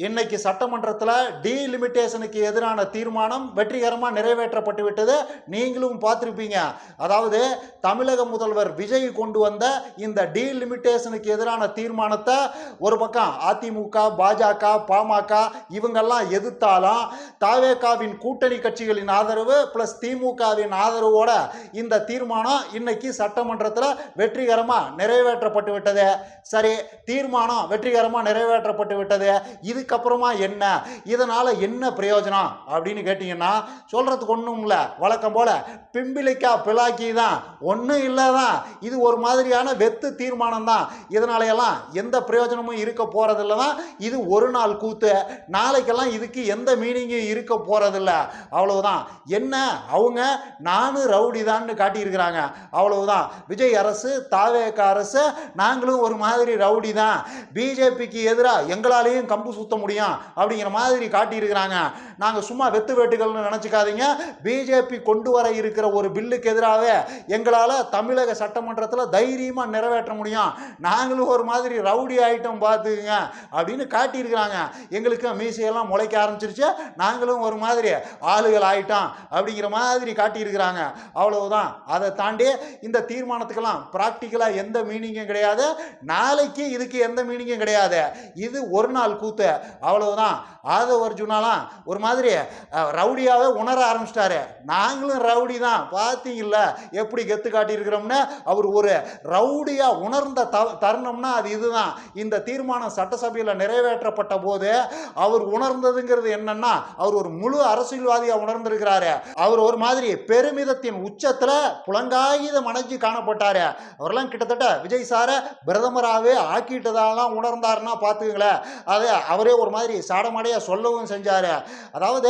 இன்னைக்கு சட்டமன்றத்தில் டீலிமிட்டேஷனுக்கு எதிரான தீர்மானம் வெற்றிகரமாக நிறைவேற்றப்பட்டு விட்டது. நீங்களும் பார்த்துருப்பீங்க. அதாவது தமிழக முதல்வர் விஜய் கொண்டு வந்த இந்த டீலிமிட்டேஷனுக்கு எதிரான தீர்மானத்தை ஒரு பக்கம் அதிமுக, பாஜக, பாமக இவங்கெல்லாம் எதிர்த்தாலும் தவேகாவின் கூட்டணி கட்சிகளின் ஆதரவு பிளஸ் திமுகவின் ஆதரவோட இந்த தீர்மானம் இன்னைக்கு சட்டமன்றத்தில் வெற்றிகரமாக நிறைவேற்றப்பட்டு விட்டது. சரி, தீர்மானம் வெற்றிகரமாக நிறைவேற்றப்பட்டு விட்டது. இதுக்கப்புறமா என்ன, இதனால என்ன பிரயோஜனம் அப்படின்னு கேட்டீங்கன்னா சொல்றதுக்கு ஒன்றும் இல்லை. வழக்கம் போல பிம்பிளிக்கா பிளாக்கி தான், ஒன்றும் இல்லை தான். இது ஒரு மாதிரியான வெத்து தீர்மானம் தான். இதனாலையெல்லாம் எந்த பிரயோஜனமும் இருக்க போறதில்ல தான். இது ஒரு நாள் கூத்து. நாளைக்கெல்லாம் இதுக்கு எந்த மீனிங்கும் இருக்க போறதில்ல. அவ்வளவுதான். என்ன, அவங்க நானும் ரவுடி தான் காட்டியிருக்கிறாங்க. அவ்வளவுதான். விஜய் அரசு, தாவேக அரசு, நாங்களும் ஒரு மாதிரி ரவுடி தான், பிஜேபிக்கு எதிராக எங்களாலேயும் கம்பு சுத்த முடியும் அப்படிங்கிற மாதிரி காட்டியிருக்கிறாங்க. நாங்கள் சும்மா வெத்து வேட்டுகள்னு நினச்சிக்காதீங்க. பிஜேபி கொண்டு வர இருக்கிற ஒரு பில்லுக்கு எதிராகவே எங்களால் தமிழக சட்டமன்றத்தில் தைரியமாக நிறைவேற்ற முடியும். நாங்களும் ஒரு மாதிரி ரவுடி ஆகிட்டோம் பார்த்துக்குங்க அப்படின்னு காட்டியிருக்கிறாங்க. எங்களுக்கு மீசையெல்லாம் முளைக்க ஆரம்பிச்சிருச்சு, நாங்களும் ஒரு மாதிரி ஆளுகள் ஆகிட்டோம் அப்படிங்கிற மாதிரி காட்டியிருக்கிறாங்க. அவ்வளவுதான். அதை தாண்டி இந்த தீர்மானத்துக்கெல்லாம் ப்ராக்டிக்கலாக எந்த மீனிங்கும் கிடையாது. நாளைக்கு இதுக்கு எந்த மீனிங்கும் கிடையாது. இது ஒரு நாள் கூத்து. அவ்வளவுதான். ஆதவ அர்ஜுனாலாம் ஒரு மாதிரி ரவுடியாவே உணர ஆரம்பிச்சிட்டாரு. நாங்களும் ரவுடி தான், பார்த்தீங்கல்ல எப்படி கெத்து காட்டியிருக்கிறோம்னு. அவர் ஒரு ரவுடியா உணர்ந்த தருணம்னா அது இதுதான். இந்த தீர்மானம் சட்டசபையில் நிறைவேற்றப்பட்ட போது அவர் உணர்ந்ததுங்கிறது என்னன்னா, அவர் ஒரு முழு அரசியல்வாதியா உணர்ந்திருக்கிறாரு. அவர் ஒரு மாதிரி பெருமிதத்தின் உச்சத்துல புலங்காயுதம் அணைஞ்சு காணப்பட்டாரு. அவரெல்லாம் கிட்டத்தட்ட விஜய் சார பிரதமராகவே ஆக்கிட்டதாலாம் உணர்ந்தாருன்னா பார்த்துங்களேன். அதை அவரே ஒரு மாதிரி சாடமாடையா சொல்லவும் செஞ்சாரு. அதாவது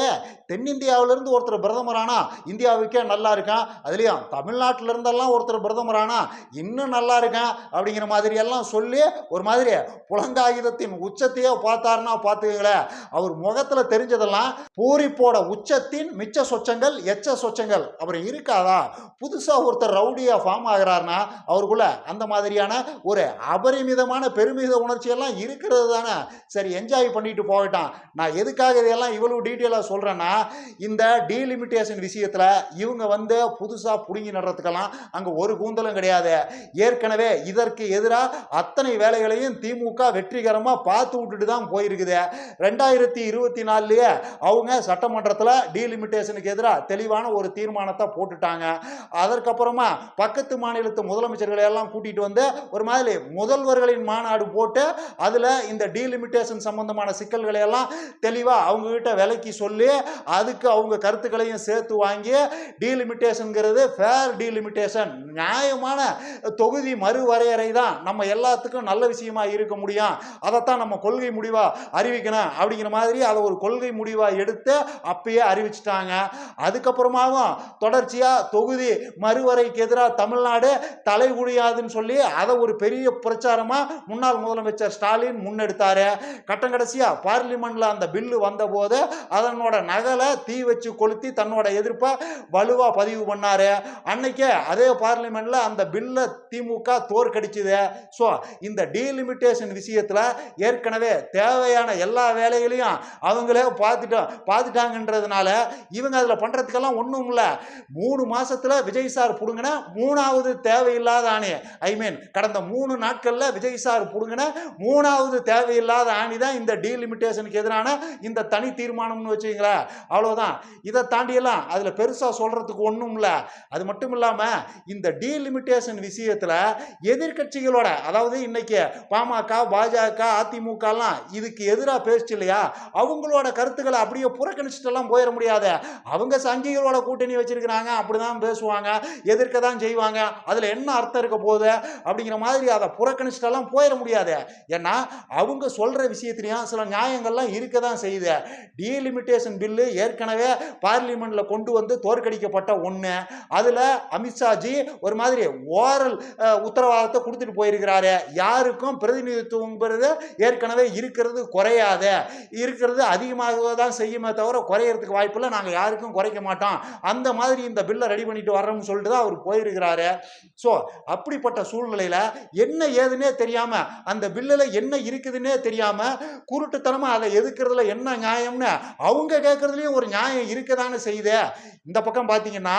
தென்னிந்தியாவிலிருந்து ஒருத்தர் பிரதமரானா இந்தியாவுக்கே நல்லா இருக்கான், அதுலேயும் தமிழ்நாட்டில இருந்தெல்லாம் ஒருத்தர் பிரதமரானா இன்னும் நல்லா இருக்கான் அப்படிங்கிற மாதிரி எல்லாம் சொல்லி ஒரு மாதிரி புலங்காயுதத்தின் உச்சத்தையே பார்த்தாருன்னா பார்த்துங்களேன். அவர் முகத்தில் தெரிஞ்சதெல்லாம் பூரிப்போட உச்சத்தின் மிச்ச சொச்சங்கள், எச்ச சொச்சங்கள். அப்புறம் இருக்காதா? புதுசாக ஒருத்தர் ரவுடியா ஃபார்ம் ஆகிறாருன்னா அவருக்குள்ள அந்த மாதிரியான ஒரு அபரிமிதமான பெருமித உணர்ச்சியெல்லாம் இருக்கிறது தானே. சரி, என்ஜாய் பண்ணிட்டு போகட்டான். நான் எதுக்காக இதெல்லாம் இவ்வளவு டீட்டெயிலாக சொல்கிறேன்னா, இந்த டீலிமிட்டேஷன் விஷயத்தில் இவங்க புதுசாக புடுங்கி நடுறதுக்கெல்லாம் அங்கே ஒரு கூந்தலும் கிடையாது. ஏற்கனவே இதற்கு எதிராக அத்தனை வேலைகளையும் திமுக வெற்றிகரமாக பார்த்து விட்டுட்டு தான் போயிருக்குது. 2024 அவங்க சட்டமன்றத்தில் டீலிமிட்டேஷனுக்கு எதிராக தெளிவான ஒரு தீர்மானத்தை போட்டுட்டாங்க. அதற்கப்புறமா பக்கத்து மாநிலத்து முதலமைச்சர்களை எல்லாம் கூட்டிட்டு ஒரு மாதிரி முதல்வர்களின் மாநாடு போட்டு அதில் இந்த டீலிமிட்டேஷன் சம்பந்தமான சிக்கல்களை எல்லாம் தெளிவாக அவங்க கிட்ட விலைக்கு சொல்லி அதுக்கு அவங்க கருத்துக்களையும் சேர்த்து வாங்கி டீலிமிட்டேஷன்ங்கிறது ஃபேர் டீலிமிட்டேஷன், நியாயமான தொகுதி மறுவரையறை தான் நம்ம எல்லாத்துக்கும் நல்ல விஷயமா இருக்க முடியும், அதைத்தான் நம்ம கொள்கை முடிவா அறிவிக்கணும் அப்படிங்கிற மாதிரி அதை ஒரு கொள்கை முடிவா எடுத்து அப்பயே அறிவிச்சிட்டாங்க. அதுக்கப்புறமாவும் தொடர்ச்சியா தொகுதி மறுவரைக்கு எதிராக தமிழ்நாடு தலைகுடியாதுன்னு சொல்லி அதை ஒரு பெரிய பிரச்சாரமா முன்னாள் முதலமைச்சர் ஸ்டாலின் முன்னெடுத்தாரு. கட்டங்கடைசியா பார்லிமெண்ட்ல அந்த பில்லு வந்த போது அதனோட நகலை தீ வச்சு கொளுத்தி தன்னோட எதிர்ப்பை வலுவா பதிவு பண்ணாரு. அன்னைக்கே அதே பார்லிமெண்ட்ல அந்த பில்லை திமுக தோற்கடிச்சுது. ஸோ இந்த டீலிமிட்டேஷன் விஷயத்துல ஏற்கனவே தேவையான எல்லா வேலைகளையும் அவங்களே பார்த்துட்டாங்கன்றதுனால இவங்க அதில் பண்றதுக்கெல்லாம் ஒன்றும் இல்லை. 3 மாசத்துல விஜய் சார் புடுங்கின 3வது தேவையில்லாத ஆணி, கடந்த 3 நாட்கள்ல விஜய் சார் புடுங்கின 3வது தேவையில்லாத ஆணி தான் இந்த டீலிமிட்டேஷனுக்கு எதிரான இந்த தனி தீர்மானம்னு வச்சுங்களேன். அவ்வளவுதான். இதை தாண்டியெல்லாம் அதுல பெருசா சொல்றதுக்கு ஒன்றும் இல்லை. அது மட்டும் இல்லாம இந்த டீலிமிட்டேஷன் விஷயத்துல எதிர்கட்சிகளோட, அதாவது இன்னைக்கு பாமக, பாஜக, அதிமுக எல்லாம் இதுக்கு எதிராக பேசிச்சு இல்லையா, அவங்களோட கருத்துக்களை அப்படியே புறக்கணிச்சுட்டு எல்லாம் போயிட முடியாது. அவங்க சங்கிகளோட கூட்டணி வச்சிருக்கிறாங்க, அப்படிதான் பேசுவாங்க, எதிர்க்க தான் செய்வாங்க, அதுல என்ன அர்த்தம் இருக்க போகுது அப்படிங்கிற மாதிரி அதை புறக்கணிச்சுட்டு எல்லாம் போயிட முடியாது. ஏன்னா அவங்க சொல்ற விஷயத்திலையும் சில நியாயங்கள்லாம் இருக்க தான் செய்யுது. டீலிமிட்டேஷன் பில்லு ஏற்கனவே பார்லிமெண்ட்ல கொண்டு தோற்கடிக்கப்பட்ட ஒண்ணு. அதுல அமித்ஷாஜி ஒரு மாதிரி ஓரல் உத்தரவாதத்தை கொடுத்துட்டு போயிருக்கிறாரு. யாருக்கும் பிரதிநிதித்துவம் ஏற்கனவே இருக்கிறது குறையாத, இருக்கிறது அதிகமாக தான் செய்யுமே தவிர குறையறதுக்கு வாய்ப்பு இல்லை, நாங்கள் யாருக்கும் குறைக்க மாட்டோம், அந்த மாதிரி இந்த பில்லை ரெடி பண்ணிட்டு வர்றோம்னு சொல்லிட்டு தான் அவர் போயிருக்கிறாரு. ஸோ அப்படிப்பட்ட சூழ்நிலையில் என்ன ஏதுன்னே தெரியாம, அந்த பில்லில் என்ன இருக்குதுன்னே தெரியாம குருட்டுத்தனமா அதை எதுக்குறதுல என்ன நியாயம்னு அவங்க கேட்கறதுலயும் ஒரு நியாயம் இருக்கதானு செய்யுது. இந்த பக்கம் பாத்தீங்கன்னா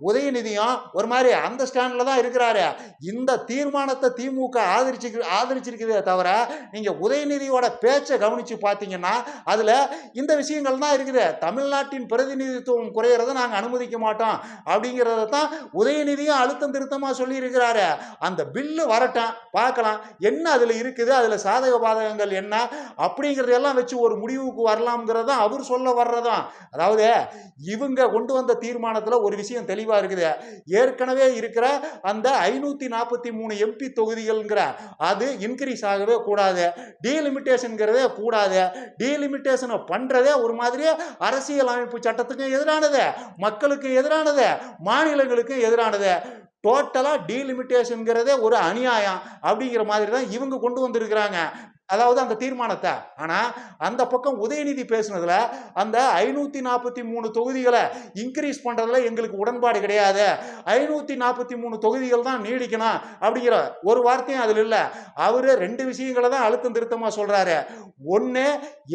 உதயநிதியும் ஒரு மாதிரி அந்த ஸ்டாண்ட்ல தான் இருக்கிறாரு. இந்த தீர்மானத்தை திமுக ஆதரிச்சிருக்குதே தவிர நீங்க உதயநிதியோட பேச்சை கவனிச்சு பாத்தீங்கன்னா அதுல இந்த விஷயங்கள் தான் இருக்குது. தமிழ்நாட்டின் பிரதிநிதித்துவம் குறையறதை நாங்க அனுமதிக்க மாட்டோம் அப்படிங்கறத தான் உதயநிதியும் அழுத்தம் திருத்தமா சொல்லி இருக்கிறாரு. அந்த பில்லு வரட்டும், பார்க்கலாம் என்ன அதுல இருக்குது, அதுல சாதக பாதகங்கள் என்ன அப்படிங்கறதெல்லாம் வச்சு ஒரு முடிவுக்கு வரலாம்ங்கிறத அவர் சொல்ல வர்றதான். அதாவது இவங்க கொண்டு வந்த தீர்மானத்துல ஒரு விஷயம் தெளிவா இருக்குது. ஏற்கனவே இருக்கிற அந்த 543 எம்பி தொகுதிகள்ங்கிற அது இன்க்ரீஸ் ஆகவே கூடாது, டீலிமிட்டேஷன்ங்கிறதே கூடாது. டீலிமிட்டேஷன் பண்றதே ஒரு மாதிரி அரசியல் அமைப்பு சட்டத்துக்கு எதிரானது, மக்களுக்கு எதிரானது, மாநிலங்களுக்கு எதிரானது. டோட்டலா டீலிமிட்டேஷன்ங்கிறதே ஒரு அநியாயம் அப்படிங்கிற மாதிரி தான் இவங்க கொண்டு வந்திருக்கிறாங்க, அதாவது அந்த தீர்மானத்தை. ஆனா அந்த பக்கம் உதயநிதி பேசுனதுல அந்த 543 தொகுதிகளை இன்க்ரீஸ் பண்றதுல எங்களுக்கு உடன்பாடு கிடையாது, 543 தொகுதிகள் தான் நீடிக்கணும் அப்படிங்கிற ஒரு வார்த்தையும் அதுல இல்ல. அவரு ரெண்டு விஷயங்களை தான் அழுத்தம் திருத்தமா சொல்றாரு. ஒன்னு,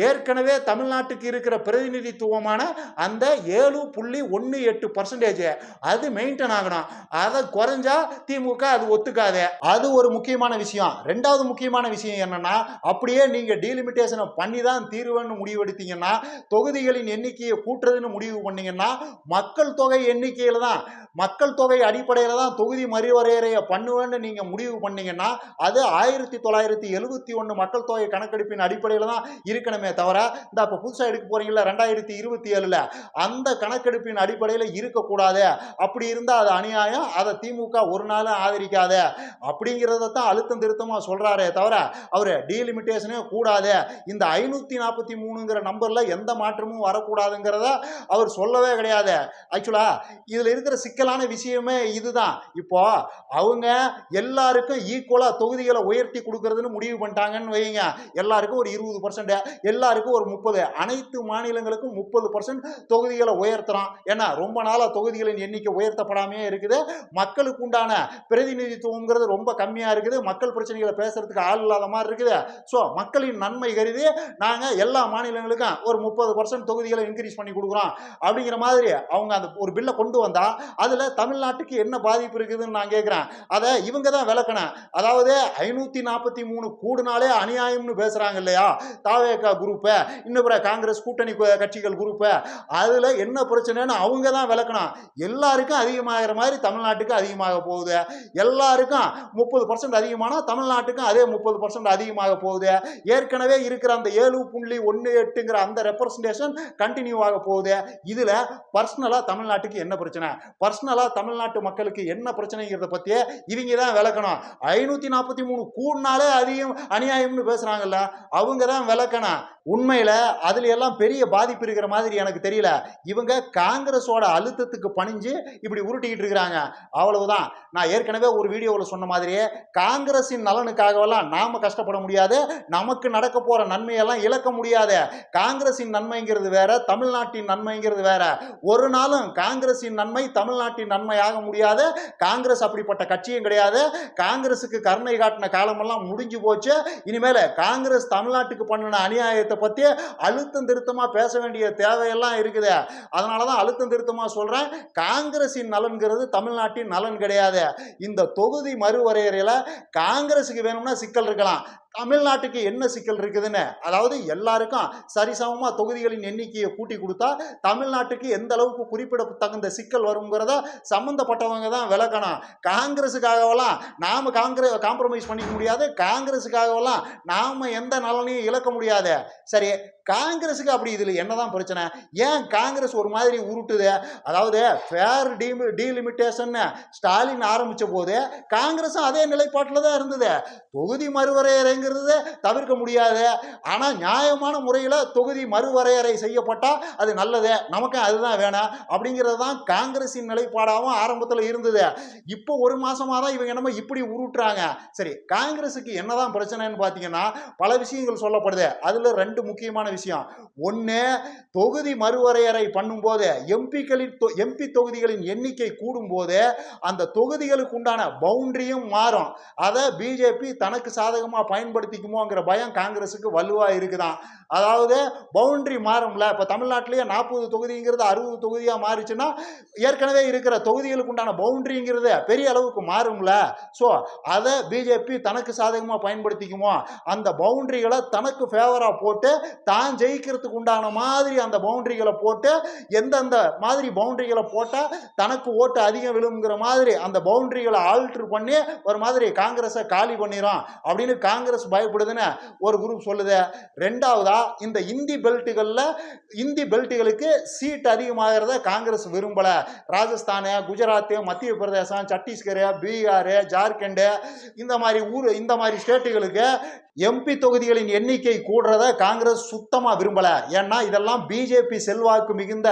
ஏற்கனவே தமிழ்நாட்டுக்கு இருக்கிற பிரதிநிதித்துவமான அந்த 7.18% அது மெயின்டைன் ஆகணும், அதை குறைஞ்சா திமுக அது ஒத்துக்காது. அது ஒரு முக்கியமான விஷயம். ரெண்டாவது முக்கியமான விஷயம் என்னன்னா, அப்படியே நீங்க டீலிமிட்டேஷனை பண்ணி தான் தீர்வுன்னு முடிவெடுத்தீங்கன்னா, தொகுதிகளின் எண்ணிக்கையை கூட்டுறதுன்னு முடிவு பண்ணீங்கன்னா, மக்கள் தொகை எண்ணிக்கையில தான், மக்கள் தொகை அடிப்படையில தான் தொகுதி மறுவரையறையை பண்ணுவேன்னு நீங்க முடிவு பண்ணீங்கன்னா அது 1971 மக்கள் தொகை கணக்கெடுப்பின் அடிப்படையில தான் இருக்கணுமே தவிர, இந்த இப்ப புதுசா எடுக்க போறீங்களா 2027ல அந்த கணக்கெடுப்பின் அடிப்படையில இருக்கக்கூடாது. அப்படி இருந்தா அது அநியாயம், அதை திமுக ஒரு நாளும் ஆதரிக்காத அப்படிங்கிறத தான் அழுத்தம் திருத்தமா சொல்றாரே தவிர அவரு டீலிமிட்டேஷனே கூடாது, இந்த 543ங்கிற நம்பர்ல எந்த மாற்றமும் வரக்கூடாதுங்கிறத அவர் சொல்லவே கிடையாது. ஆக்சுவலா இதுல இருக்கிற சிக்கலான விஷயமே இதுதான். இப்போ அவங்க எல்லாருக்கும் ஈக்குவலா தொகுதிகளை உயர்த்தி கொடுக்கறதுன்னு முடிவு பண்ணிட்டாங்கன்னு வைங்க, எல்லாருக்கும் ஒரு 20%, எல்லாருக்கும் ஒரு 30%, அனைத்து மாநிலங்களுக்கும் 30% தொகுதிகளை உயர்த்துறோம். ஏன்னா ரொம்ப நாளா தொகுதிகளின் எண்ணிக்கை உயர்த்தப்படாமே இருக்குது, மக்களுக்கு உண்டான பிரதிநிதித்துவம்ங்கிறது ரொம்ப கம்மியா இருக்குது, மக்கள் பிரச்சனைகளை பேசுறதுக்கு ஆள் இல்லாத மாதிரி இருக்குது. ஸோ மக்களின் நன்மை கருதி நாங்கள் எல்லா மாநிலங்களுக்கும் ஒரு 30% தொகுதிகளை இன்க்ரீஸ் பண்ணி கொடுக்குறோம் அப்படிங்கிற மாதிரி அவங்க அந்த ஒரு பில்லை கொண்டு வந்தா அதுல தமிழ்நாட்டுக்கு என்ன பாதிப்பு இருக்குதுன்னு நான் கேட்கிறேன். அதை இவங்க தான் விளக்கணும். அதாவது 543 கூடுனாலே அநியாயம்னு பேசுறாங்க இல்லையா தாவேகா குரூப், இன்னும் காங்கிரஸ் கூட்டணி கட்சிகள் குரூப், அதுல என்ன பிரச்சனைன்னு அவங்க தான் விளக்கணும். எல்லாருக்கும் அதிகமாகிற மாதிரி தமிழ்நாட்டுக்கு அதிகமாக போகுது, எல்லாருக்கும் 30% அதிகமானா தமிழ்நாட்டுக்கும் அதே 30% அதிகமாக போகுது. ஏற்கனவே இருக்கிற அந்த 7.18ங்கிற அந்த ரெப்ரசன்டேஷன் கண்டினியூ ஆக போகுது. இதுல பர்சனலா தமிழ்நாட்டுக்கு என்ன பிரச்சனை, பர்சனலா தமிழ்நாட்டு மக்களுக்கு என்ன பிரச்சனைங்கிறத பத்தியே இவங்க தான் விளக்கணும். 543 கூடுனாலே அதிகம் அநியாயம்னு பேசுறாங்கல்ல, அவங்க தான் விளக்கணும். உண்மையில அதுல எல்லாம் பெரிய பாதிப்பு இருக்கிற மாதிரி எனக்கு தெரியல. இவங்க காங்கிரஸோட அழுத்தத்துக்கு பணிஞ்சு இப்படி உருட்டிக்கிட்டு இருக்கிறாங்க, அவ்வளவுதான். நான் ஏற்கனவே ஒரு வீடியோவில் சொன்ன மாதிரியே காங்கிரஸின் நலனுக்காகவெல்லாம் நாம கஷ்டப்பட முடியாது, நமக்கு நடக்க போற நன்மையெல்லாம் இழக்க முடியாது. காங்கிரஸின் நன்மைங்கிறது வேற, தமிழ்நாட்டின் நன்மைங்கிறது வேற. ஒரு நாளும் காங்கிரஸின் நன்மை தமிழ்நாட்டின் நன்மையாக முடியாது. காங்கிரஸ் அப்படிப்பட்ட கட்சியும் கிடையாது. காங்கிரஸுக்கு கருணை காட்டின காலமெல்லாம் முடிஞ்சு போச்சு. இனிமேல காங்கிரஸ் தமிழ்நாட்டுக்கு பண்ணின அநியாயத்தை பத்தி அழுத்தம் திருத்தமா பேச வேண்டிய தேவையெல்லாம் இருக்குது. அதனாலதான் அழுத்தம் திருத்தமா சொல்றேன், காங்கிரஸின் நலன்கிறது தமிழ்நாட்டின் நலன் கிடையாது. இந்த தொகுதி மறுவரையறையில காங்கிரஸுக்கு வேணும்னா சிக்கல் இருக்கலாம், தமிழ்நாட்டுக்கு என்ன சிக்கல் இருக்குதுன்னு, அதாவது எல்லாருக்கும் சரிசமமா தொகுதிகளின் எண்ணிக்கையை கூட்டி கொடுத்தா தமிழ்நாட்டுக்கு எந்த அளவுக்கு குறிப்பிடத்தகுந்த சிக்கல் வருங்கிறத சம்பந்தப்பட்டவங்க தான் விளக்கணும். காங்கிரஸுக்காகவெல்லாம் நாம காம்ப்ரமைஸ் பண்ணிக்க முடியாது, காங்கிரஸுக்காகவெல்லாம் நாம எந்த நலனையும் இழக்க முடியாது. சரி, காங்கிரஸுக்கு அப்படி இதுல என்னதான் பிரச்சனை, ஏன் காங்கிரஸ் ஒரு மாதிரி உருட்டுது? அதாவது ஃபேர் டீலிமிட்டேஷன் ஸ்டாலின் ஆரம்பிச்ச போது காங்கிரஸும் அதே நிலைப்பாட்டில் தான் இருந்தது. தொகுதி மறுவரையறை பிரச்சனைங்கிறது தவிர்க்க முடியாது. ஆனால் நியாயமான முறையில் தொகுதி மறுவரையறை செய்யப்பட்டால் அது நல்லது, நமக்கு அதுதான் வேணும் அப்படிங்கிறது தான் காங்கிரஸின் நிலைப்பாடாகவும் ஆரம்பத்தில் இருந்தது. இப்போ ஒரு மாசமாக தான் இவங்க என்னமோ இப்படி உருட்டுறாங்க. சரி, காங்கிரஸுக்கு என்னதான் பிரச்சனைன்னு பார்த்தீங்கன்னா பல விஷயங்கள் சொல்லப்படுது. அதில் ரெண்டு முக்கியமான விஷயம். ஒன்று, தொகுதி மறுவரையறை பண்ணும்போது எம்பி தொகுதிகளின் எண்ணிக்கை கூடும்போது அந்த தொகுதிகளுக்கு உண்டான பவுண்டரியும் மாறும். அதை பிஜேபி தனக்கு சாதகமாக பயன்படுத்திக்குமோங்கிற பயம் காங்கிரஸுக்கு வலுவாக இருக்குதான். அதாவது பவுண்டரி மாறும்ல. இப்போ தமிழ்நாட்டிலேயே 40 தொகுதிங்கிறது 60 தொகுதியாக மாறிச்சுன்னா ஏற்கனவே இருக்கிற தொகுதிகளுக்கு உண்டான பவுண்டரிங்கிறது பெரிய அளவுக்கு மாறும்ல. ஸோ அதை பிஜேபி தனக்கு சாதகமாக பயன்படுத்திக்குமோ, அந்த பவுண்டரிகளை தனக்கு ஃபேவராக போட்டு தான் ஜெயிக்கிறதுக்கு உண்டான மாதிரி அந்த பவுண்டரிகளை போட்டு எந்தெந்த மாதிரி பவுண்டரிகளை போட்டால் தனக்கு ஓட்டு அதிகம் விழுங்கிற மாதிரி அந்த பவுண்டரிகளை ஆல்ட்ரு பண்ணி ஒரு மாதிரி காங்கிரஸை காலி பண்ணிடும் அப்படின்னு காங்கிரஸ் பயப்படுதுன்னு ஒரு குரூப் சொல்லுது. ரெண்டாவதா, இந்த இந்தி பெல்ட்டுகளுக்கு சீட் அதிகமாகிறத காங்கிரஸ் விரும்பல. ராஜஸ்தான், குஜராத், மத்திய பிரதேசம், சத்தீஸ்கர், பீகார், ஜார்க்கண்ட் இந்த மாதிரி ஸ்டேட்டுகளுக்கு எம்பி தொகுதிகளின் எண்ணிக்கை கூடுறத காங்கிரஸ் சுத்தமாக விரும்பல. ஏன்னா இதெல்லாம் பிஜேபி செல்வாக்கு மிகுந்த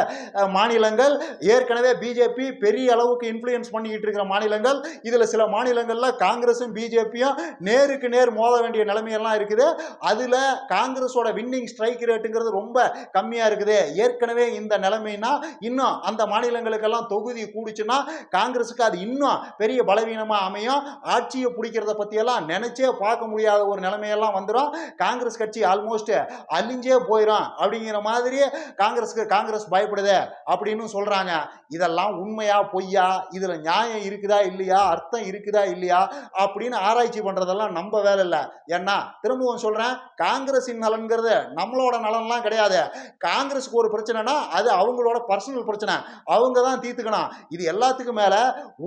மாநிலங்கள், ஏற்கனவே பிஜேபி பெரிய அளவுக்கு இன்ஃப்ளூயன்ஸ் பண்ணிக்கிட்டு இருக்கிற மாநிலங்கள். இதில் சில மாநிலங்களில் காங்கிரஸும் பிஜேபியும் நேருக்கு நேர் மோத வேண்டிய நிலைமையெல்லாம் இருக்குது. அதில் காங்கிரஸோட வின்னிங் ஸ்ட்ரைக் ரேட்டுங்கிறது ரொம்ப கம்மியாக இருக்குது. ஏற்கனவே இந்த நிலைமைனா இன்னும் அந்த மாநிலங்களுக்கெல்லாம் தொகுதி கூடிச்சுன்னா காங்கிரஸுக்கு அது இன்னும் பெரிய பலவீனமாக அமையும். ஆட்சியை பிடிக்கிறத பற்றியெல்லாம் நினைச்சே பார்க்க முடியாத ஒரு நிலைமையெல்லாம் வந்துடும். காங்கிரஸ் கட்சி ஆல்மோஸ்ட் அழிஞ்சே போயிடும் அப்படிங்கிற மாதிரி காங்கிரஸ் பயப்படுது அப்படின்னு சொல்றாங்க. இதெல்லாம் உண்மையா பொய்யா, இதுல நியாயம் இருக்குதா இல்லையா, அர்த்தம் இருக்குதா இல்லையா அப்படின்னு ஆராய்ச்சி பண்றதெல்லாம் நம்ம வேலை இல்லை. ஏன்னா திரும்பவும் சொல்றேன், காங்கிரஸின் நலன்கிறது நம்மளோட நலன்லாம் கிடையாது. காங்கிரஸுக்கு ஒரு பிரச்சனைனா அது அவங்களோட பர்சனல் பிரச்சனை, அவங்க தான் தீர்த்துக்கணும். இது எல்லாத்துக்கும் மேல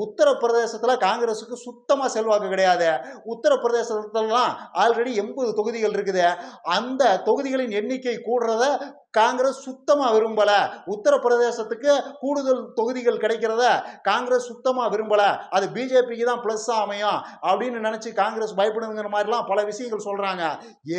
உத்தரப்பிரதேசத்துல காங்கிரஸுக்கு சுத்தமா செல்வாக்கு கிடையாது. உத்தரப்பிரதேசத்துல ஆல்ரெடி 80 தொகுதிகள் இருக்குது. அந்த தொகுதிகளின் எண்ணிக்கை கூடுறத காங்கிரஸ் சுத்தமா விரும்பல. உத்தரப்பிரதேசத்துக்கு கூடுதல் தொகுதிகள் கிடைக்கிறத காங்கிரஸ் சுத்தமா விரும்பல. அது பிஜேபிக்கு தான் பிளஸ் அமையும் அப்படின்னு நினைச்சு காங்கிரஸ் பயப்படுங்கிற மாதிரிலாம் பல விஷயங்கள் சொல்றாங்க.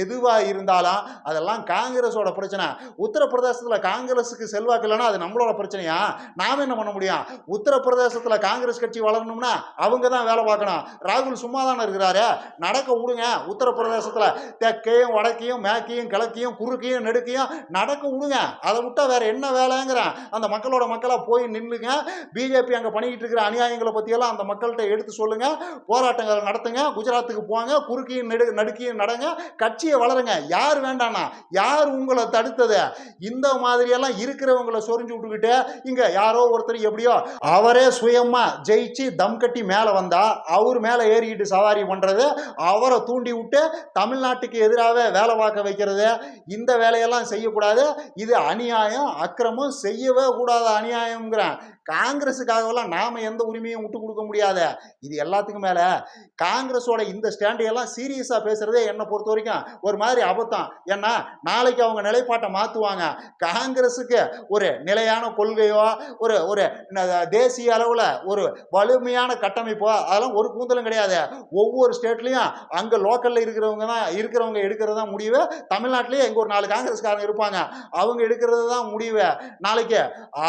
எதுவா இருந்தாலும் அதெல்லாம் காங்கிரஸோட பிரச்சனை. உத்தரப்பிரதேசத்துல காங்கிரஸுக்கு செல்வாக்கு இல்லைன்னா அது நம்மளோட பிரச்சனையா? நாம என்ன பண்ண முடியும்? உத்தரப்பிரதேசத்துல காங்கிரஸ் கட்சி வளரணும்னா அவங்க தான் வேலை பார்க்கணும். ராகுல் சும்மா தானே இருக்கிறாரு, நடக்க விடுங்க. உத்தரப்பிரதேசத்துல தெற்கையும் வடக்கையும் மேற்கையும் கிழக்கையும் குறுக்கையும் நெடுக்கையும் நடக்க விடுங்க. அதை விட்டா வேற என்ன வேலைங்கிறேன். அந்த மக்களா போய் நின்றுங்க. பிஜேபி அங்க பண்ணிக்கிட்டு இருக்கிற அநியாயங்களை பத்தியெல்லாம் அந்த மக்கள்கிட்ட எடுத்து சொல்லுங்க, போராட்டங்கள் நடத்துங்க, குஜராத்துக்கு போங்க, குறுக்கியும் நடுக்கியும் நடங்க, கட்சியை வளருங்க. யார் வேண்டானா? யார் உங்களை தடுத்தது? இந்த மாதிரியெல்லாம் இருக்கிறவங்களை சொரிஞ்சு விட்டுக்கிட்டு இங்க யாரோ ஒருத்தர் எப்படியோ அவரே சுயமா ஜெயிச்சு தம் கட்டி மேல வந்தா அவர் மேல ஏறிக்கிட்டு சவாரி பண்றது, அவரை தூண்டி விட்டு தமிழ்நாட்டுக்கு எதிராக வேலை பார்க்க வைக்கிறது, இந்த வேலையெல்லாம் செய்யக்கூடாது. இது அநியாயம், அக்கிரமம், செய்யவே கூடாத அநியாயம்ங்கிறேன். காங்கிரஸுக்காகலாம் நாம எந்த உரிமையும் விட்டு கொடுக்க முடியாது. இது எல்லாத்துக்கும் மேல காங்கிரஸோட இந்த ஸ்டாண்டையெல்லாம் சீரியஸா பேசுறதே என்னை பொறுத்த வரைக்கும் ஒரு மாதிரி அபத்தம். ஏன்னா நாளைக்கு அவங்க நிலைப்பாட்டை மாற்றுவாங்க. காங்கிரஸுக்கு ஒரு நிலையான கொள்கையோ ஒரு தேசிய அளவில் ஒரு வலிமையான கட்டமைப்போ அதெல்லாம் ஒரு கூந்தலும் கிடையாது. ஒவ்வொரு ஸ்டேட்லையும் அங்கே லோக்கலில் இருக்கிறவங்க எடுக்கிறது தான் முடிவு. தமிழ்நாட்டிலேயே எங்க ஒரு 4 காங்கிரஸ்காரங்க இருப்பாங்க, அவங்க எடுக்கிறது தான் முடிவு. நாளைக்கு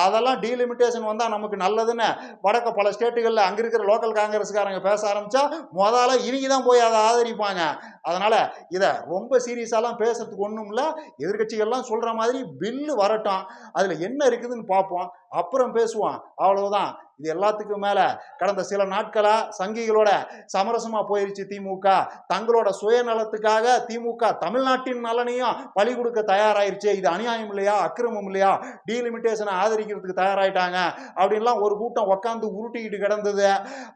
அதெல்லாம் டீலிமிட்டேஷன் வந்தால் நமக்கு நல்லதுன்னு வடக்க பல ஸ்டேட்டுகளில் அங்கே இருக்கிற லோக்கல் காங்கிரஸ்காரங்க பேச ஆரம்பிச்சா முதல்ல இவங்க தான் போய் அதை ஆதரிப்பாங்க. அதனால இதை ரொம்ப சீரியஸாலாம் பேசுறதுக்கு ஒன்றும் இல்லை. எதிர்கட்சிகள்லாம் சொல்ற மாதிரி பில்லு வரட்டும், அதில் என்ன இருக்குதுன்னு பார்ப்போம், அப்புறம் பேசுவோம், அவ்வளவுதான். இது எல்லாத்துக்கும் மேல கடந்த சில நாட்களா சங்கிகளோட சமரசமா போயிருச்சு திமுக. தங்களோட சுயநலத்துக்காக திமுக தமிழ்நாட்டின் நலனையும் பலி கொடுக்க தயாராயிருச்சு. இது அநியாயம் இல்லையா, அக்கிரமம் இல்லையா, டீலிமிட்டேஷனை ஆதரிக்கிறதுக்கு தயாராயிட்டாங்க அப்படின்லாம் ஒரு கூட்டம் உக்காந்து உருட்டிக்கிட்டு கிடந்தது.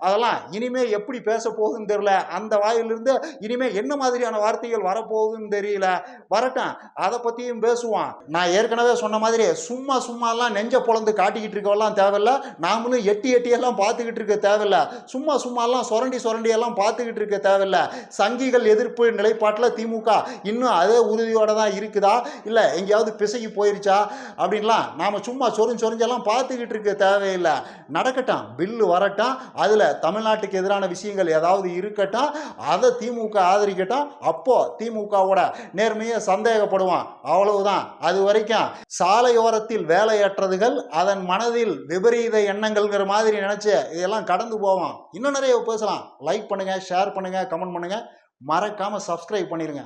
அதெல்லாம் இனிமே எப்படி பேச போகுதுன்னு தெரியல. அந்த வாயிலிருந்து இனிமே என்ன மாதிரியான வார்த்தைகள் வரப்போகுதுன்னு தெரியல. வரட்டும், அதை பத்தியும் பேசுவான். நான் ஏற்கனவே சொன்ன மாதிரி சும்மாலாம் நெஞ்ச பொழந்து காட்டிக்கிட்டு இருக்கவெல்லாம் தேவையில்ல. நாமளும் எட்டி எட்டியெல்லாம் பார்த்துக்கிட்டு இருக்க தேவையில்ல. சும்மாலாம் சுரண்டி எல்லாம் பார்த்துக்கிட்டு இருக்க தேவையில்ல. சங்கிகள் எதிர்ப்பு நிலைப்பாட்டில் திமுக இன்னும் அதே உறுதியோட தான் இருக்குதா, இல்லை எங்கேயாவது பிசகி போயிருச்சா அப்படின்லாம் நாம் சும்மா சொரிஞ்செல்லாம் பார்த்துக்கிட்டு இருக்க தேவையில்லை. நடக்கட்டும், பில்லு வரட்டும், அதில் தமிழ்நாட்டுக்கு எதிரான விஷயங்கள் ஏதாவது இருக்கட்டும், அதை திமுக ஆதரிக்கட்டும். அப்போ திமுகவோட நேர்மையை சந்தேகப்படுவான். அவ்வளவுதான். அது வரைக்கும் சாலையோரத்தில் வேலையற்றதுகள் அதன் மனதில் விபரீத எண்ணங்கள்ங்கிற மாதிரி நினைச்சு இதெல்லாம் கடந்து போவோம். இன்னும் நிறைய பேசலாம். லைக் பண்ணுங்க, ஷேர் பண்ணுங்க, கமெண்ட் பண்ணுங்க, மறக்காம சப்ஸ்கிரைப் பண்ணிருங்க.